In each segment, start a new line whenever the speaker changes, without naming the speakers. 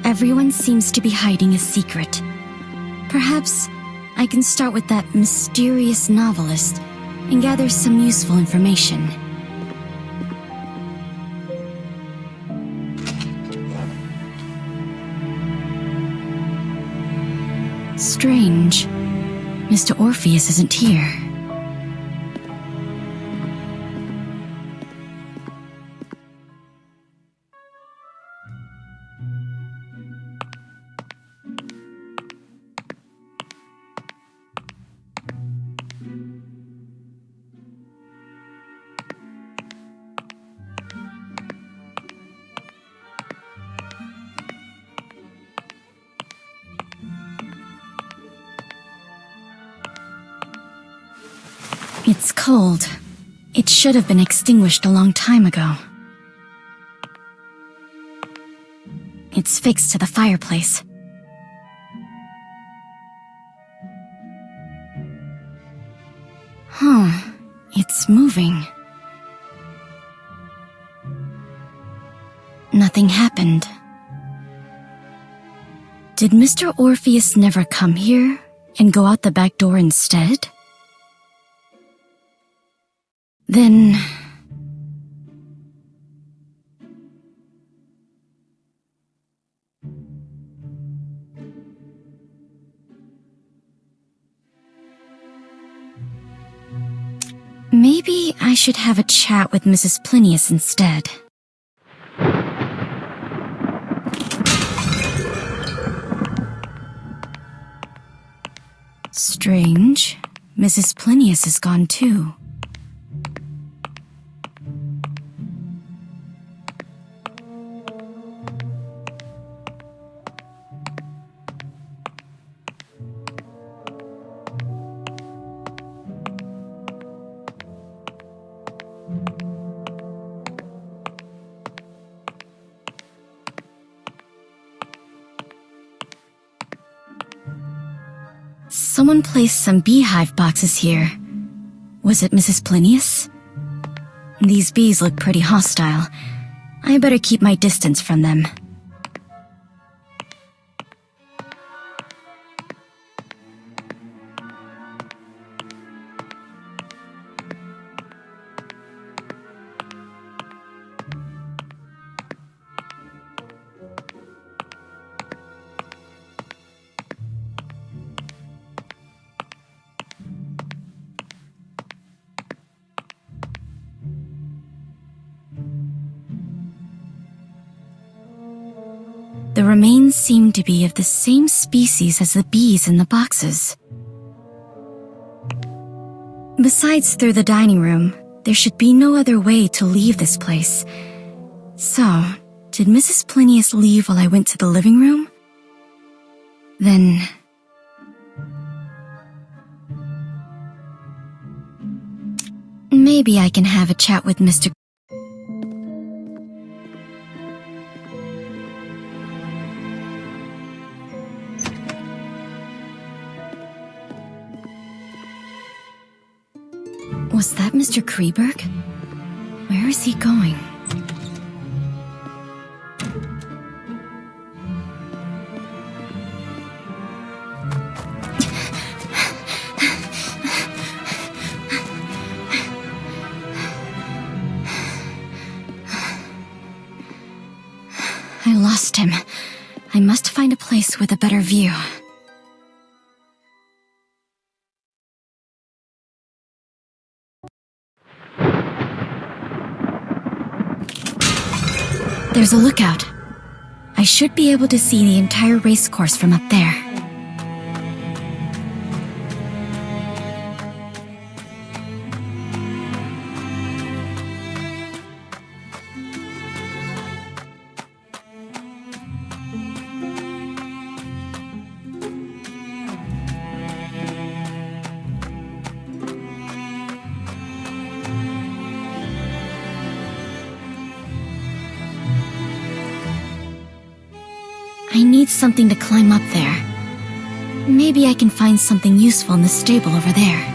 Everyone seems to be hiding a secret. Perhaps I can start with that mysterious novelist and gather some useful information. Strange. Mr. Orpheus isn't here. It's cold. It should have been extinguished a long time ago. It's fixed to the fireplace. Huh. It's moving. Nothing happened. Did Mr. Orpheus never come here and go out the back door instead? Then... maybe I should have a chat with Mrs. Plinius instead. Strange. Mrs. Plinius is gone too. Someone placed some beehive boxes here. Was it Mrs. Plinius? These bees look pretty hostile. I better keep my distance from them. The remains seem to be of the same species as the bees in the boxes. Besides through the dining room, there should be no other way to leave this place. So, did Mrs. Plinius leave while I went to the living room? Then... maybe I can have a chat with Mr. Was that Mr. Kreberg? Where is he going? I lost him. I must find a place with a better view. There's a lookout. I should be able to see the entire race course from up there. I need something to climb up there. Maybe I can find something useful in the stable over there.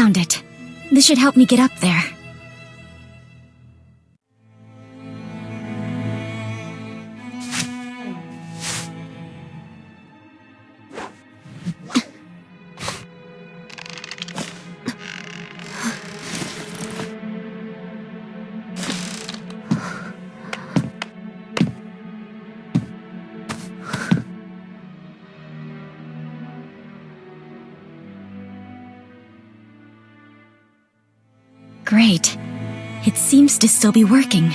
found it. This should help me get up there. Great. It seems to still be working.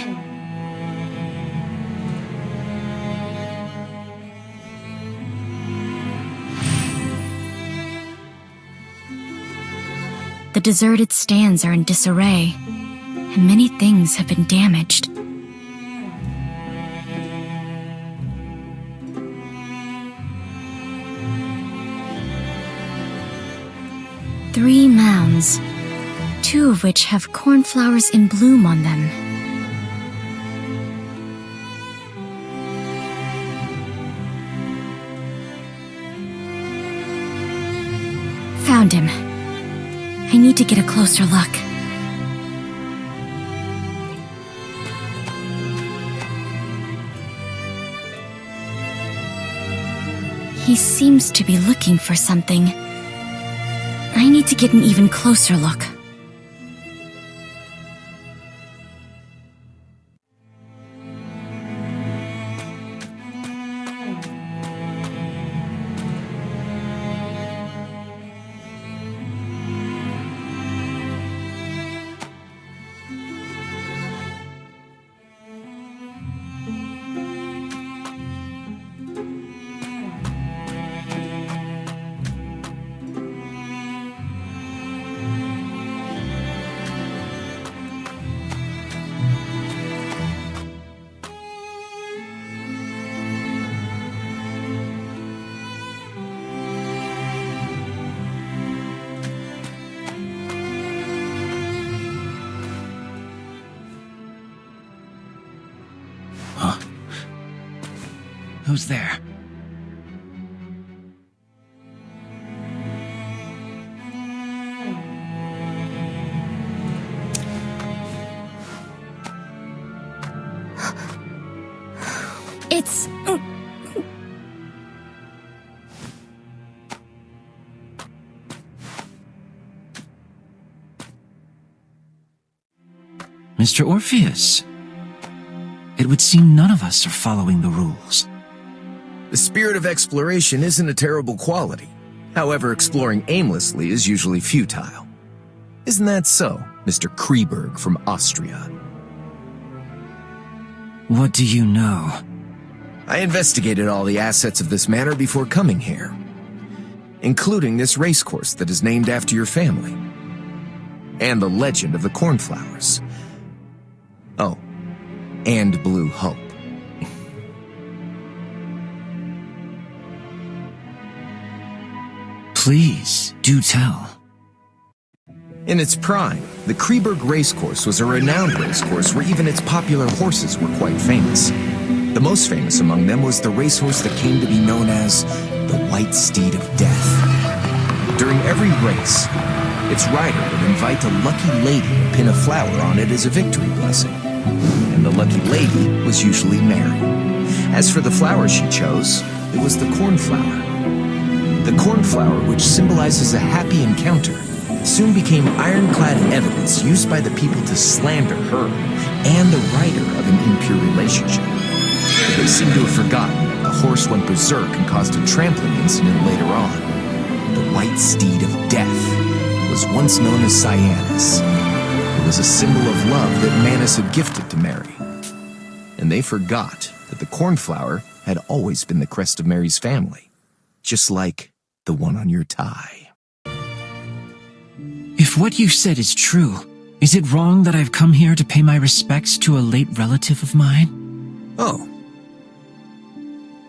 The deserted stands are in disarray, and many things have been damaged. Three mounds, two of which have cornflowers in bloom on them. Found him. I need to get a closer look. He seems to be looking for something. I need to get an even closer look.
Who's there?
It's...
Mr. Orpheus. It would seem none of us are following the rules.
The spirit of exploration isn't a terrible quality. However, exploring aimlessly is usually futile. Isn't that so, Mr. Kreberg from Austria?
What do you know?
I investigated all the assets of this manor before coming here, including this racecourse that is named after your family, and the legend of the cornflowers. Oh, and Blue Hope.
Please, do tell.
In its prime, the Kreberg racecourse was a renowned racecourse where even its popular horses were quite famous. The most famous among them was the racehorse that came to be known as the White Steed of Death. During every race, its rider would invite a lucky lady to pin a flower on it as a victory blessing. And the lucky lady was usually Mary. As for the flower she chose, it was the cornflower. The cornflower, which symbolizes a happy encounter, soon became ironclad evidence used by the people to slander her and the rider of an impure relationship. But they seem to have forgotten that the horse went berserk and caused a trampling incident later on. The White Steed of Death was once known as Cyanus. It was a symbol of love that Manus had gifted to Mary. And they forgot that the cornflower had always been the crest of Mary's family, just like the one on your tie.
If what you said is true, is it wrong that I've come here to pay my respects to a late relative of mine?
Oh.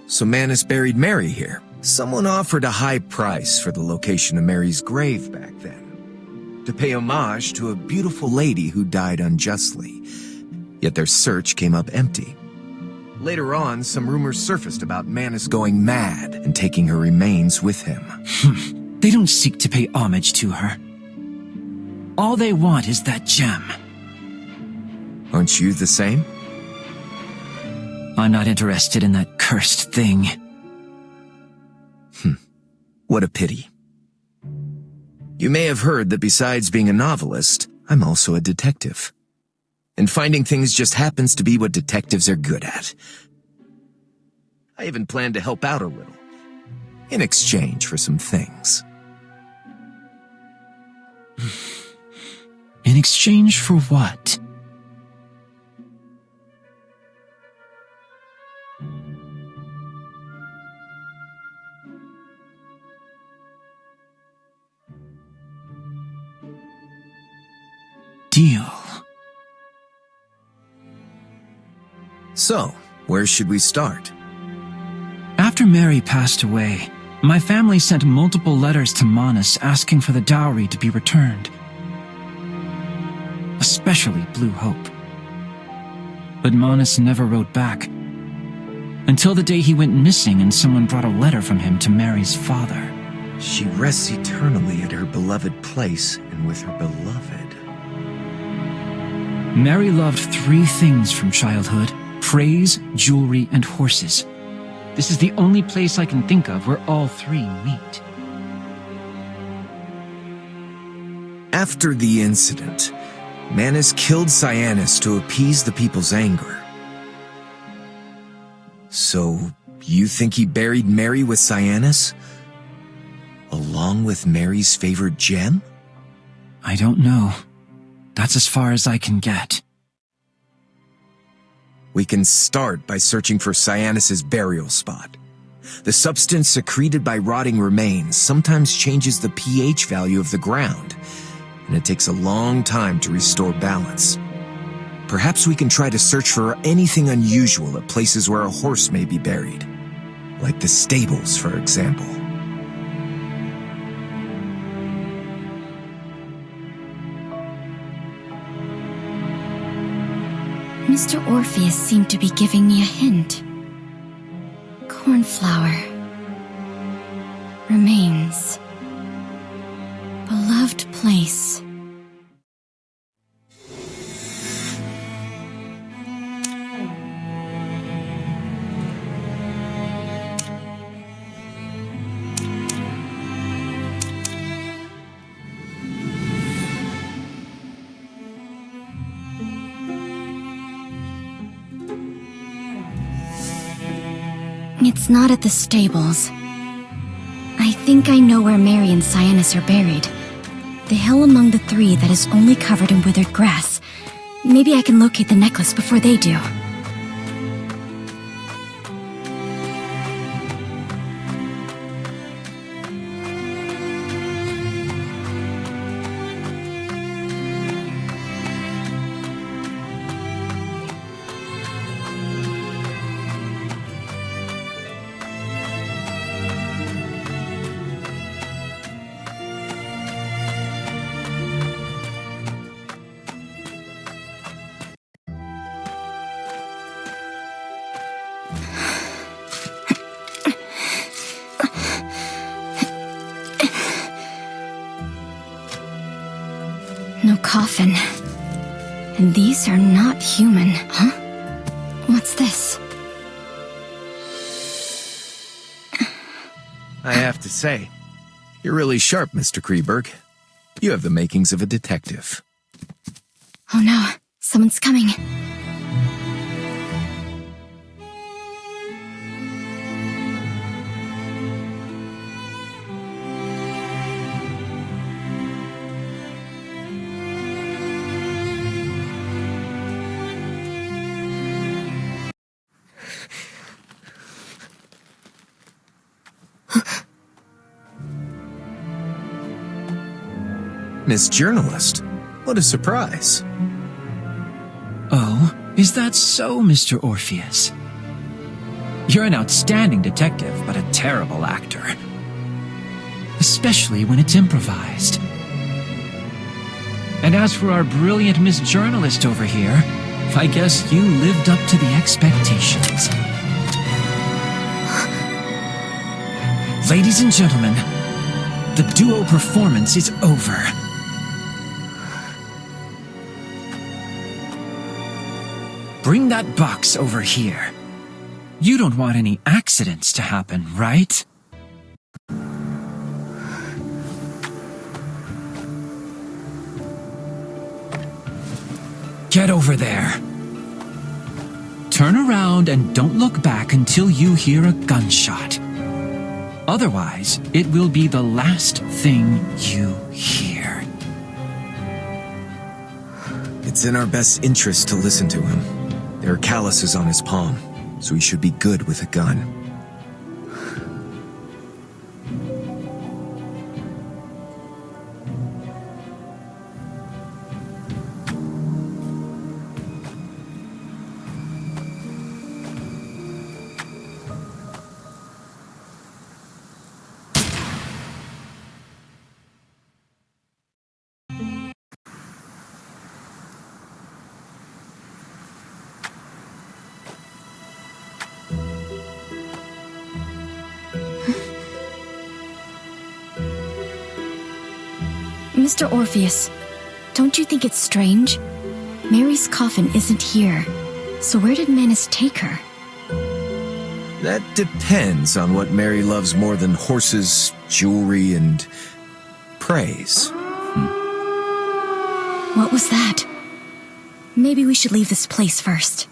So Manus buried Mary here. Someone offered a high price for the location of Mary's grave back then, to pay homage to a beautiful lady who died unjustly. Yet their search came up empty. Later on, some rumors surfaced about Manus going mad and taking her remains with him.
They don't seek to pay homage to her. All they want is that gem.
Aren't you the same?
I'm not interested in that cursed thing.
What a pity. You may have heard that besides being a novelist, I'm also a detective. And finding things just happens to be what detectives are good at. I even plan to help out a little, in exchange for some things.
In exchange for what? Deal.
So, where should we start?
After Mary passed away, my family sent multiple letters to Manus asking for the dowry to be returned. Especially Blue Hope. But Manus never wrote back. Until the day he went missing and someone brought a letter from him to Mary's father.
She rests eternally at her beloved place and with her beloved.
Mary loved 3 things from childhood: praise, jewelry, and horses. This is the only place I can think of where all 3 meet.
After the incident, Manus killed Cyanus to appease the people's anger. So, you think he buried Mary with Cyanus? Along with Mary's favorite gem?
I don't know. That's as far as I can get.
We can start by searching for Cyanus's burial spot. The substance secreted by rotting remains sometimes changes the pH value of the ground, and it takes a long time to restore balance. Perhaps we can try to search for anything unusual at places where a horse may be buried, like the stables, for example.
Mr. Orpheus seemed to be giving me a hint. Cornflower. Remains. Beloved place. It's not at the stables. I think I know where Mary and Cyanus are buried. The hill among the 3 that is only covered in withered grass. Maybe I can locate the necklace before they do. No coffin. And these are not human, huh? What's this?
I have to say, you're really sharp, Mr. Kreberg. You have the makings of a detective.
Oh no, someone's coming.
Miss Journalist, what a surprise.
Oh, is that so, Mr. Orpheus? You're an outstanding detective, but a terrible actor. Especially when it's improvised. And as for our brilliant Miss Journalist over here, I guess you lived up to the expectations. Ladies and gentlemen, the duo performance is over. bring that box over here. You don't want any accidents to happen, right? Get over there. Turn around and don't look back until you hear a gunshot. Otherwise, it will be the last thing you hear.
It's in our best interest to listen to him. There are calluses on his palm, so he should be good with a gun.
Mr. Orpheus, don't you think it's strange? Mary's coffin isn't here, so where did Manus take her?
That depends on what Mary loves more than horses, jewelry, and praise.
What was that? Maybe we should leave this place first.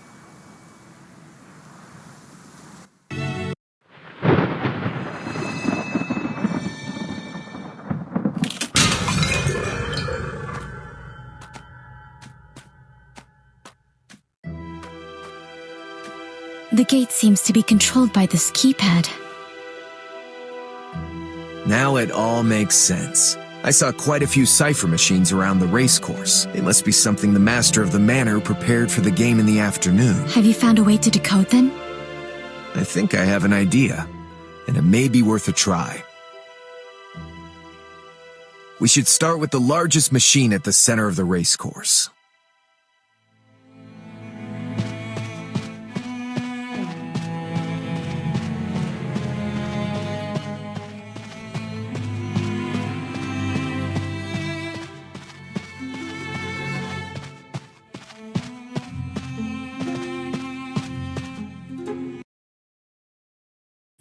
The gate seems to be controlled by this keypad.
Now it all makes sense. I saw quite a few cipher machines around the racecourse. It must be something the master of the manor prepared for the game in the afternoon.
Have you found a way to decode them?
I think I have an idea, and it may be worth a try. We should start with the largest machine at the center of the racecourse.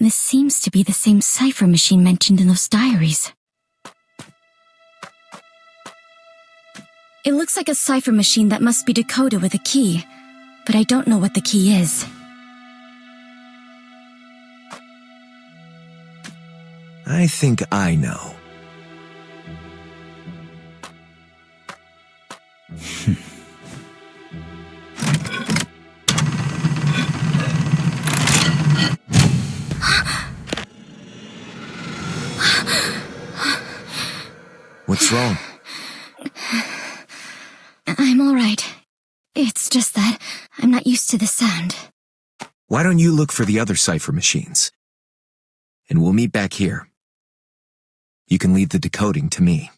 This seems to be the same cipher machine mentioned in those diaries. It looks like a cipher machine that must be decoded with a key, but I don't know what the key is.
I think I know. What's wrong?
I'm all right. It's just that I'm not used to the sound.
Why don't you look for the other cipher machines? And we'll meet back here. You can leave the decoding to me.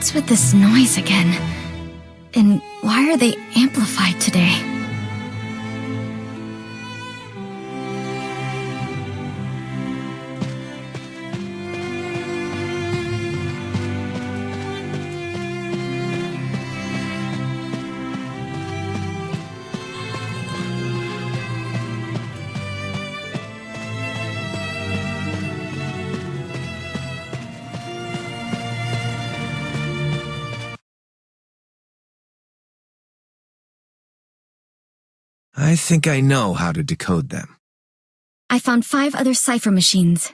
What's with this noise again? And why are they amplified today?
I think I know how to decode them.
I found 5 other cipher machines.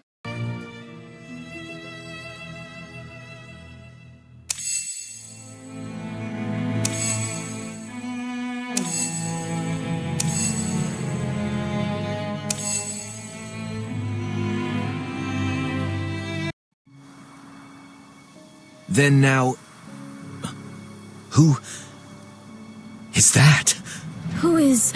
Then now... Who... is that?
Who is...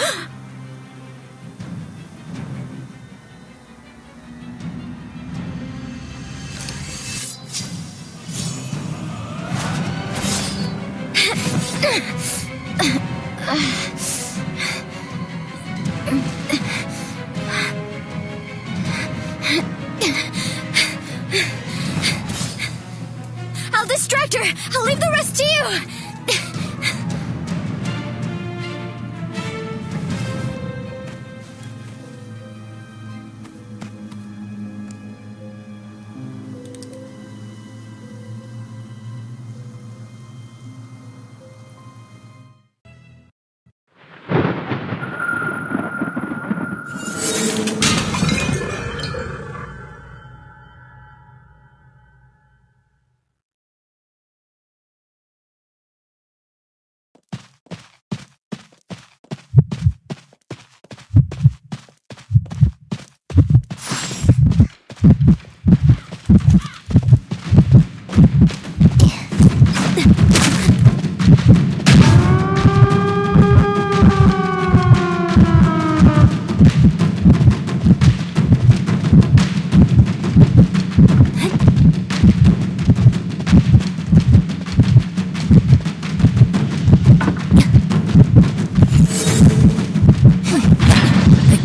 I'll distract her! I'll leave the rest to you!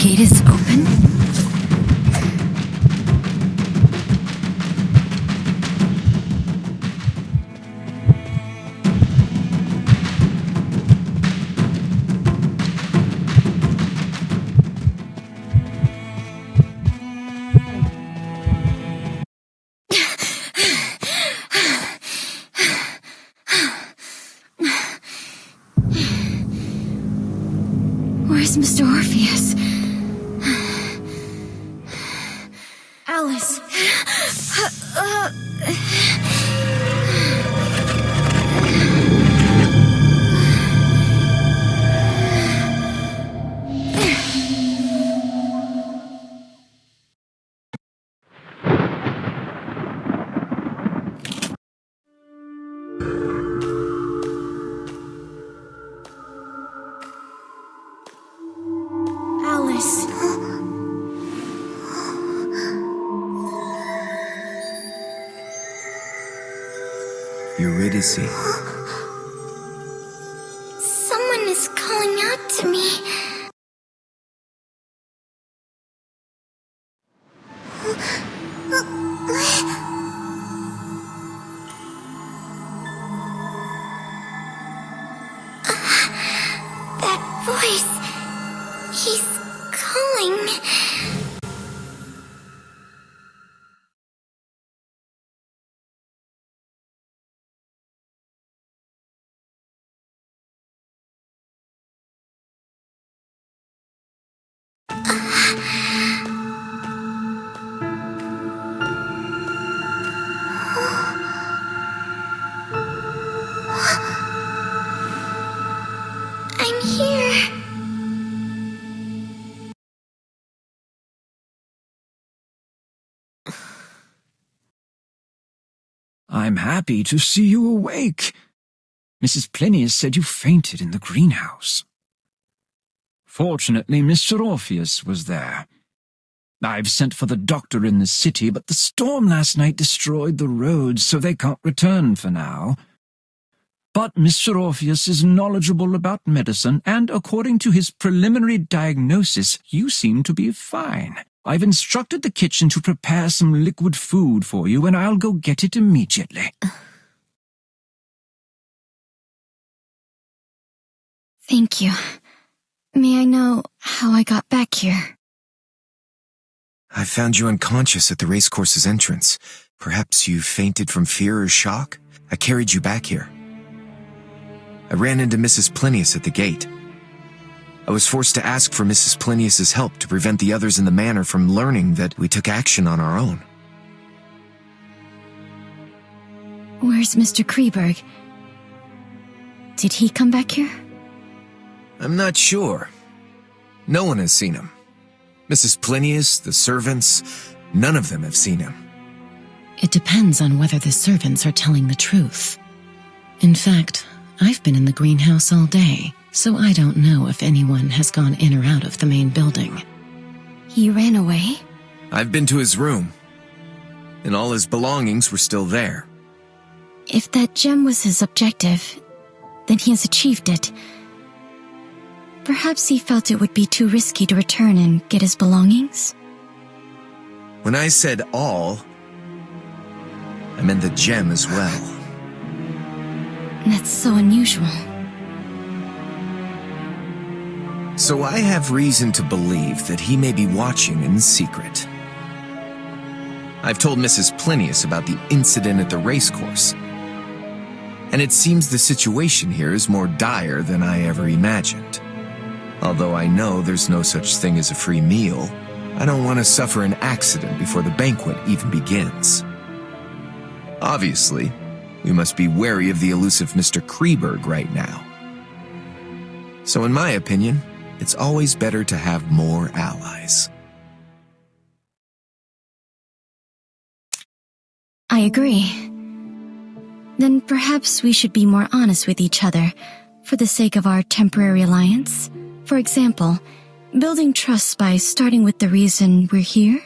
gate is open? Where's Mr. Orpheus? Alice. Alice.
Eurydice.
Someone is calling out to me. That voice. He's calling. I'm here.
I'm happy to see you awake. Mrs. Plinius said you fainted in the greenhouse. Fortunately, Mr. Orpheus was there. I've sent for the doctor in the city, but the storm last night destroyed the roads, so they can't return for now. But Mr. Orpheus is knowledgeable about medicine, and according to his preliminary diagnosis, you seem to be fine. I've instructed the kitchen to prepare some liquid food for you, and I'll go get it immediately.
Thank you. May I know how I got back here?
I found you unconscious at the racecourse's entrance. Perhaps you fainted from fear or shock? I carried you back here. I ran into Mrs. Plinius at the gate. I was forced to ask for Mrs. Plinius's help to prevent the others in the manor from learning that we took action on our own.
Where's Mr. Kreberg? Did he come back here?
I'm not sure. No one has seen him. Mrs. Plinius, the servants, none of them have seen him.
It depends on whether the servants are telling the truth. In fact, I've been in the greenhouse all day, so I don't know if anyone has gone in or out of the main building.
He ran away?
I've been to his room, and all his belongings were still there.
If that gem was his objective, then he has achieved it. Perhaps he felt it would be too risky to return and get his belongings?
When I said all, I meant the gem as well.
That's so unusual.
So I have reason to believe that he may be watching in secret. I've told Mrs. Plinius about the incident at the racecourse, and it seems the situation here is more dire than I ever imagined. Although I know there's no such thing as a free meal, I don't want to suffer an accident before the banquet even begins. Obviously, we must be wary of the elusive Mr. Kreberg right now. So in my opinion, it's always better to have more allies.
I agree. Then perhaps we should be more honest with each other, for the sake of our temporary alliance. For example, building trust by starting with the reason we're here.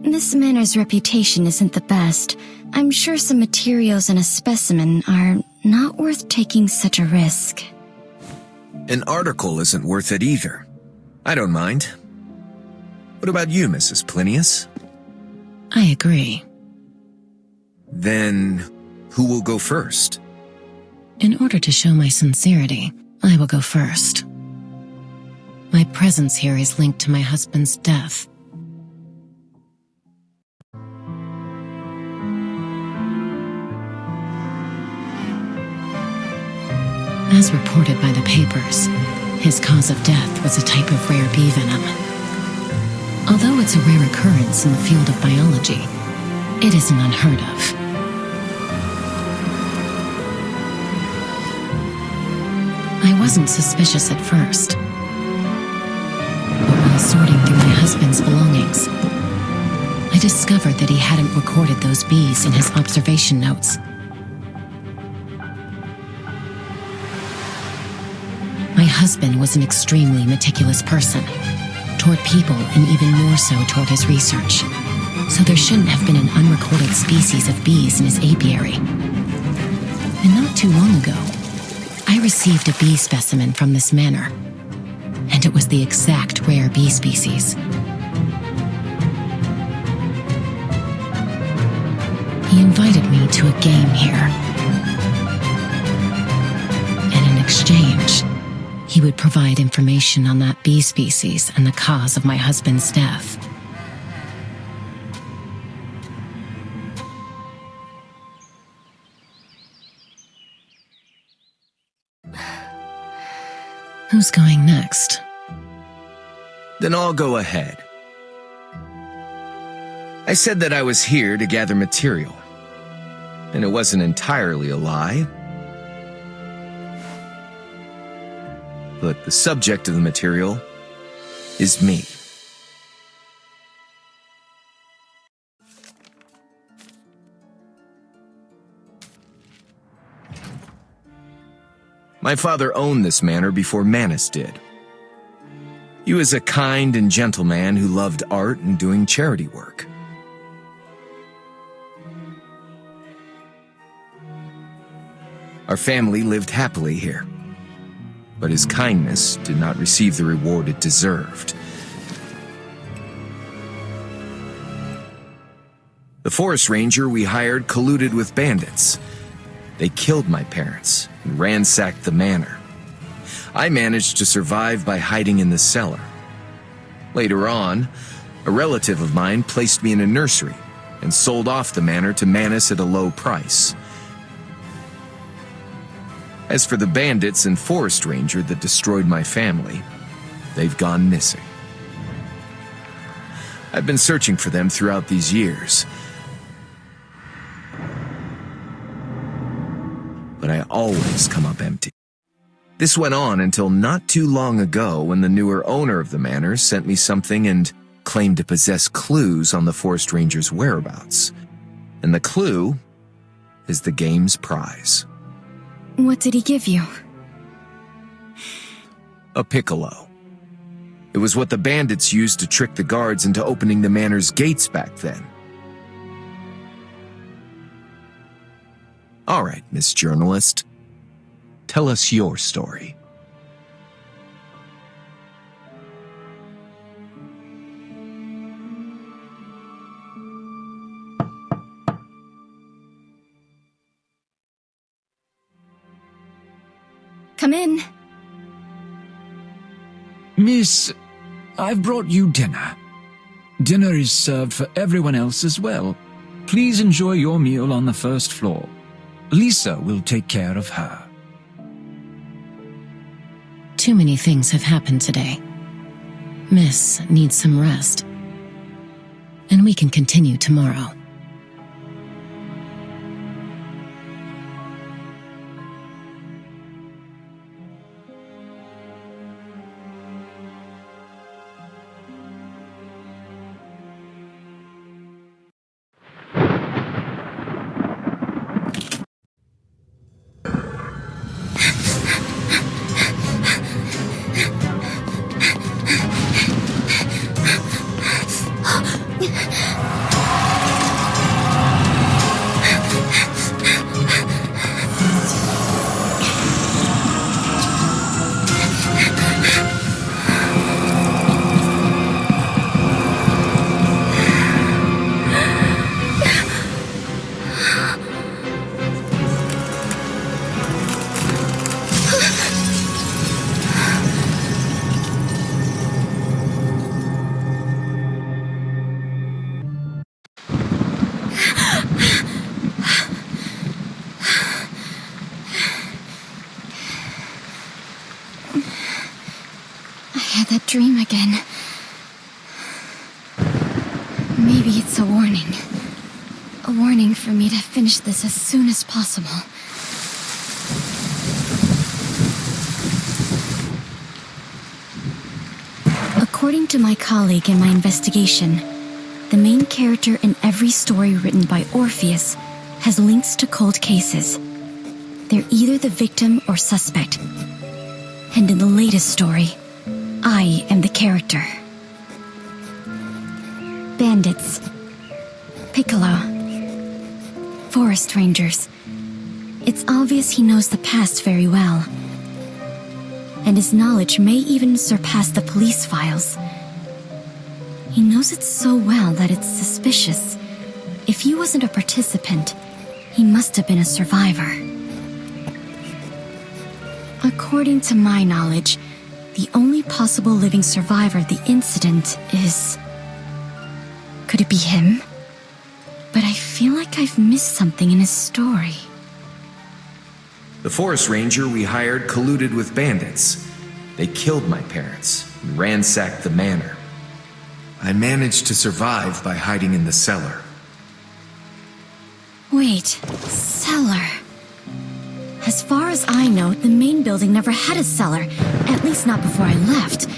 This manor's reputation isn't the best. I'm sure some materials and a specimen are not worth taking such a risk.
An article isn't worth it either. I don't mind. What about you, Mrs. Plinius?
I agree.
Then, who will go first?
In order to show my sincerity, I will go first. My presence here is linked to my husband's death. As reported by the papers, his cause of death was a type of rare bee venom. Although it's a rare occurrence in the field of biology, it isn't unheard of. I wasn't suspicious at first. But while sorting through my husband's belongings, I discovered that he hadn't recorded those bees in his observation notes. My husband was an extremely meticulous person, toward people and even more so toward his research, so there shouldn't have been an unrecorded species of bees in his apiary. And not too long ago, I received a bee specimen from this manor, and it was the exact rare bee species. He invited me to a game here, and in exchange, he would provide information on that bee species and the cause of my husband's death. Who's going next?
Then I'll go ahead. I said that I was here to gather material, and it wasn't entirely a lie. But the subject of the material is me. My father owned this manor before Manus did. He was a kind and gentle man who loved art and doing charity work. Our family lived happily here, but his kindness did not receive the reward it deserved. The forest ranger we hired colluded with bandits. They killed my parents and ransacked the manor. I managed to survive by hiding in the cellar. Later on, a relative of mine placed me in a nursery and sold off the manor to Manus at a low price. As for the bandits and forest ranger that destroyed my family, They've gone missing. I've been searching for them throughout these years, but I always come up empty. This went on until not too long ago when the newer owner of the manor sent me something and claimed to possess clues on the forest ranger's whereabouts. And the clue is the game's prize.
What did he give you?
A piccolo. It was what the bandits used to trick the guards into opening the manor's gates back then. All right, Miss Journalist. Tell us your story.
Come in.
Miss, I've brought you dinner. Dinner is served for everyone else as well. Please enjoy your meal on the first floor. Lisa will take care of her.
Too many things have happened today. Miss needs some rest. And we can continue tomorrow.
That dream again. Maybe it's a warning. A warning for me to finish this as soon as possible. According to my colleague in my investigation, the main character in every story written by Orpheus has links to cold cases. They're either the victim or suspect. And in the latest story, I am the character. Bandits, Piccolo, forest rangers. It's obvious he knows the past very well. And his knowledge may even surpass the police files. He knows it so well that it's suspicious. If he wasn't a participant, he must have been a survivor. According to my knowledge, the only possible living survivor of the incident is... Could it be him? But I feel like I've missed something in his story.
The forest ranger we hired colluded with bandits. They killed my parents and ransacked the manor. I managed to survive by hiding in the cellar.
Wait, cellar. As far as I know, the main building never had a cellar, at least not before I left.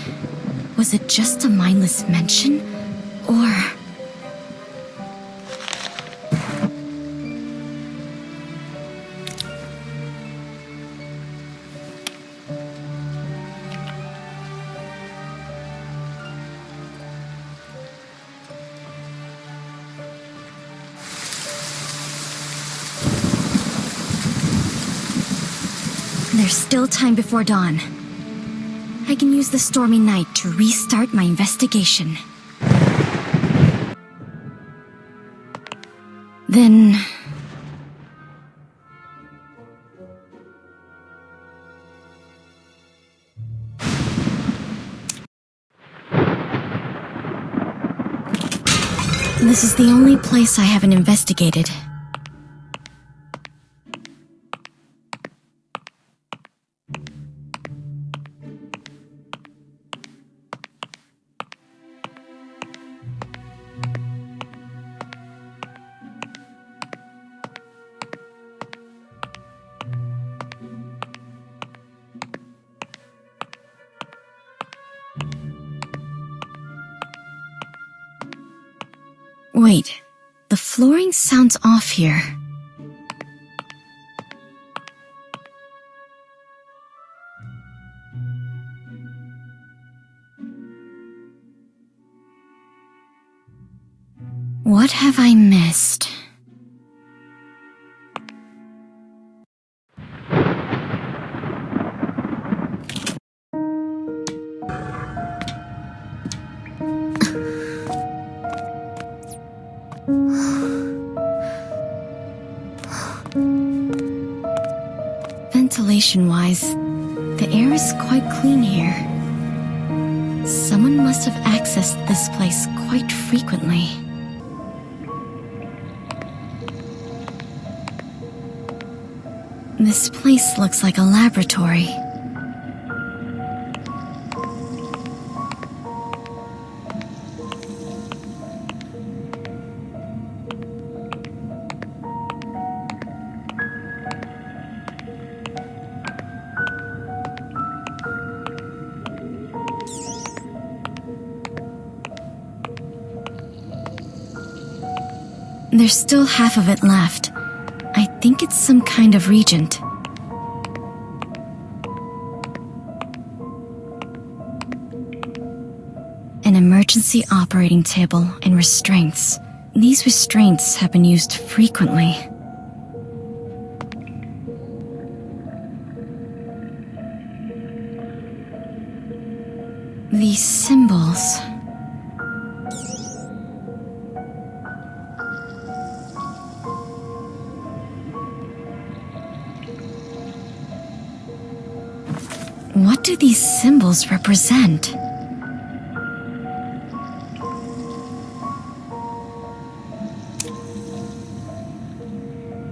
Was it just a mindless mention? Or... There's still time before dawn. I can use the stormy night to restart my investigation. Then... This is the only place I haven't investigated. Wait, the flooring sounds off here. What have I missed? Ventilation-wise, the air is quite clean here. Someone must have accessed this place quite frequently. This place looks like a laboratory. There's still half of it left. I think it's some kind of reagent. An emergency operating table and restraints. These restraints have been used frequently. These symbols. What do these symbols represent?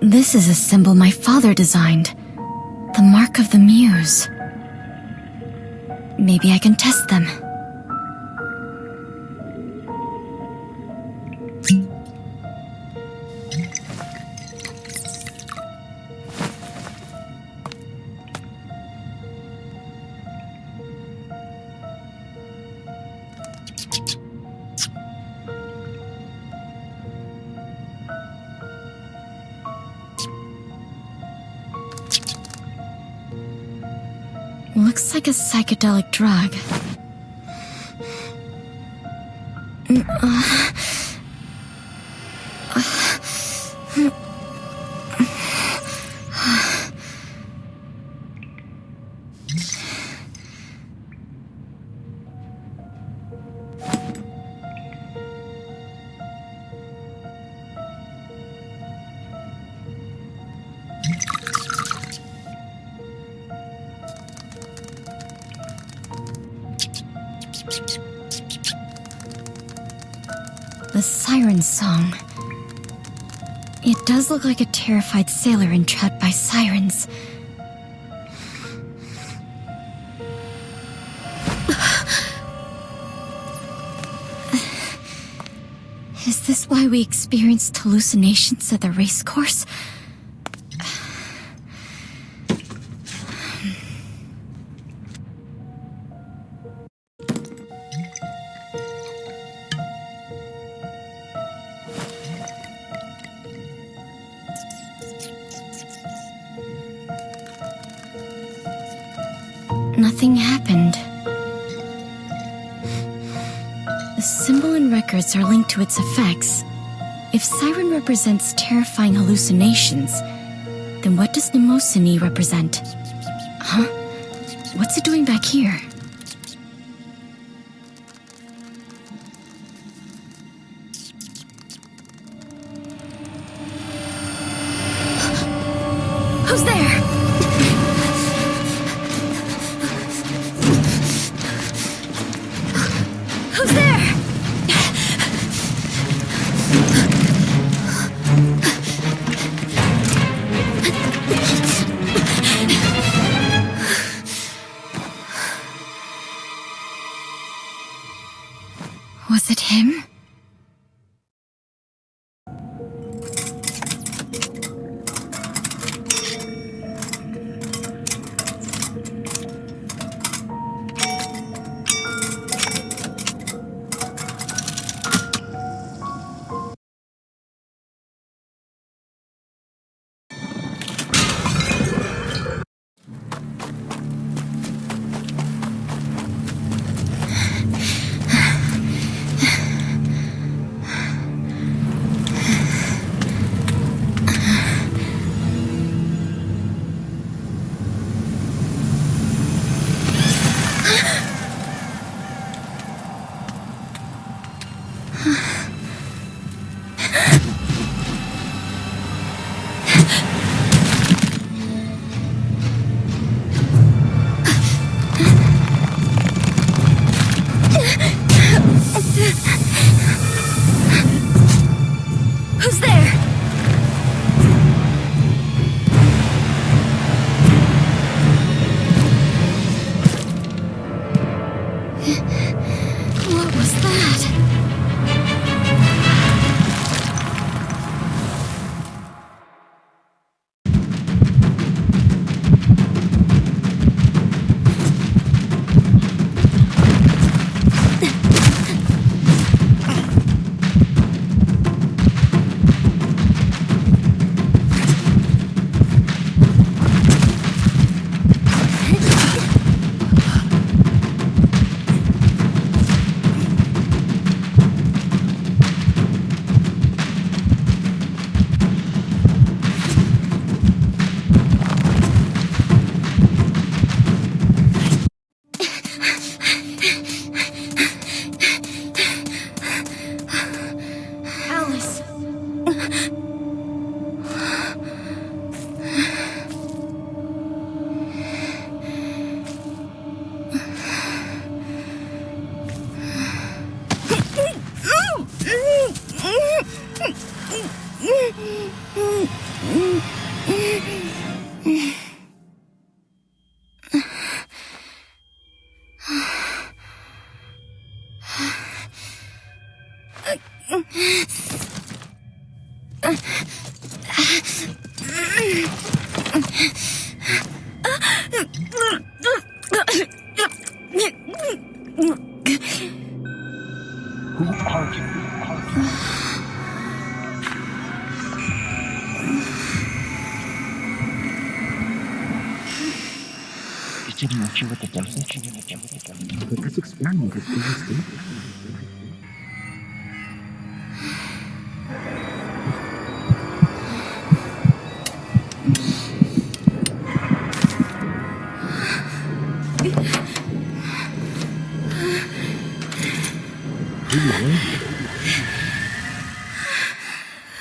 This is a symbol my father designed. The mark of the muse. Maybe I can test them. Looks like a psychedelic drug. The siren song. It does look like a terrified sailor entrapped by sirens. Is this why we experienced hallucinations at the racecourse? Nothing happened. The symbol and records are linked to its effects. If siren represents terrifying hallucinations, then what does mnemosyne represent? Huh? What's it doing back here? Who's there? Who's there? Was it him? What was that?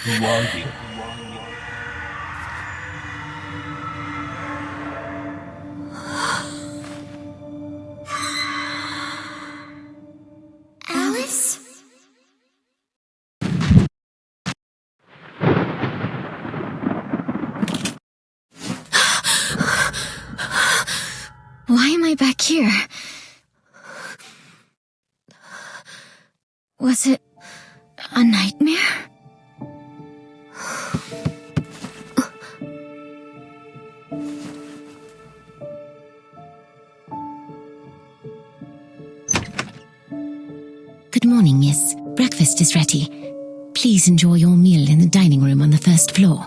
Who are you?
Alice? Why am I back here? Was it a nightmare?
Good morning, miss. Breakfast is ready. Please enjoy your meal in the dining room on the first floor.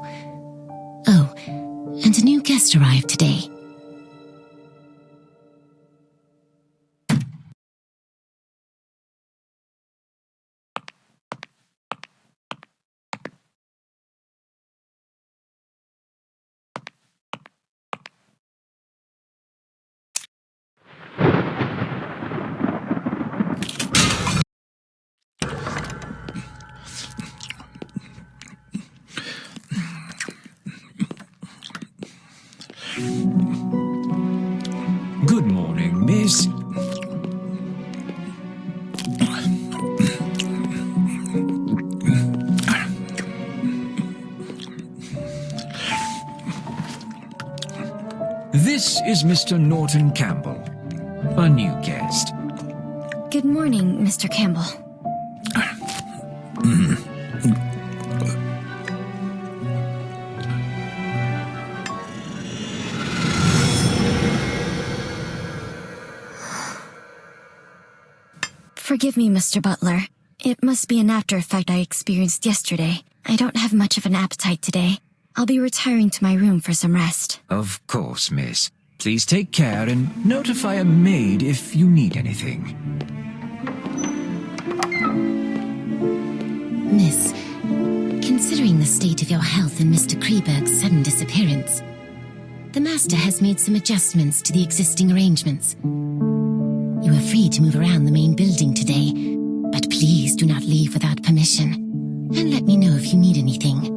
Oh, and a new guest arrived today.
Good morning, miss. This is Mr. Norton Campbell, a new guest.
Good morning, Mr. Campbell. Forgive me, Mr. Butler. It must be an after effect I experienced yesterday. I don't have much of an appetite today. I'll be retiring to my room for some rest.
Of course, miss. Please take care and notify a maid if you need anything.
Miss, considering the state of your health and Mr. Kreberg's sudden disappearance, the Master has made some adjustments to the existing arrangements. You are free to move around the main building today, but please do not leave without permission. And let me know if you need anything.